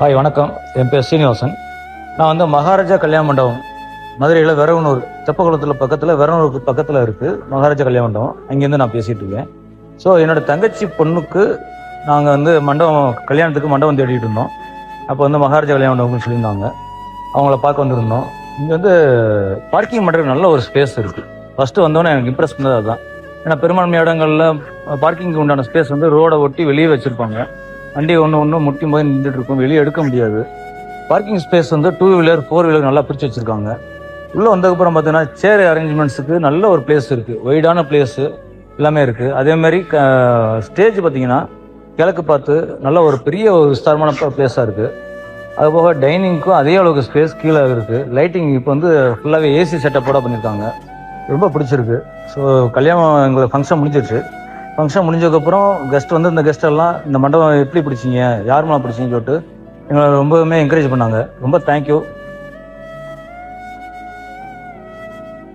Hi வணக்கம். என் பேர் சீனிவாசன். நான் வந்து மகாராஜா கல்யாண மண்டபம் மதுரையில் வெரவனூர் தெப்பக்குளத்தில் பக்கத்தில் வெரவனூருக்கு பக்கத்தில் இருக்குது மகாராஜா கல்யாண மண்டபம். அங்கேருந்து நான் பேசிகிட்டு இருக்கேன். ஸோ என்னோடய தங்கச்சி பொண்ணுக்கு நாங்கள் வந்து கல்யாணத்துக்கு மண்டபம் தேடிட்டு இருந்தோம். அப்போ வந்து மகாராஜா கல்யாண மண்டபம்னு சொல்லியிருந்தாங்க. அவங்கள பார்க்க வந்திருந்தோம். இங்கே வந்து பார்க்கிங் பண்ணுறதுக்கு நல்ல ஒரு ஸ்பேஸ் இருக்குது. ஃபஸ்ட்டு வந்தோன்னே எனக்கு இம்ப்ரெஸ் பண்ணது அதுதான். ஏன்னா பெரும்பான்மை இடங்களில் பார்க்கிங்க்கு உண்டான ஸ்பேஸ் வந்து ரோடை ஒட்டி வெளியே வச்சுருப்பாங்க. வண்டி ஒன்று முட்டியும் போய் நின்றுட்டு இருக்கும், வெளியே எடுக்க முடியாது. பார்க்கிங் ஸ்பேஸ் வந்து 2 வீலர் 4 வீலர் நல்லா பிரித்து வச்சுருக்காங்க. உள்ளே வந்ததுக்கப்புறம் பார்த்தீங்கன்னா சேர் அரேஞ்ச்மெண்ட்ஸுக்கு நல்ல ஒரு பிளேஸ் இருக்குது, ஒய்டான பிளேஸு எல்லாமே இருக்குது. அதேமாதிரி ஸ்டேஜ் பார்த்தீங்கன்னா கிழக்கு பார்த்து நல்ல ஒரு பெரிய ஒரு விஸ்தாரமான பிளேஸாக இருக்குது. அதுபோக டைனிங்க்கும் அதே அளவுக்கு ஸ்பேஸ் கீழே இருக்குது. லைட்டிங் இப்போ வந்து ஃபுல்லாகவே ஏசி செட்டப்போட பண்ணியிருக்காங்க. ரொம்ப பிடிச்சிருக்கு. ஸோ கல்யாணம் எங்களுக்கு ஃபங்க்ஷன் முடிஞ்சிருச்சு. ஃபங்க்ஷன் முடிஞ்சதுக்கப்புறம் கெஸ்ட் வந்து இந்த கெஸ்டெல்லாம் இந்த மண்டபம் எப்படி பிடிச்சிங்க, யார் மேலே பிடிச்சிங்கன்னு சொல்லிட்டு எங்களை ரொம்பவுமே என்கரேஜ் பண்ணாங்க. ரொம்ப தேங்க்யூ.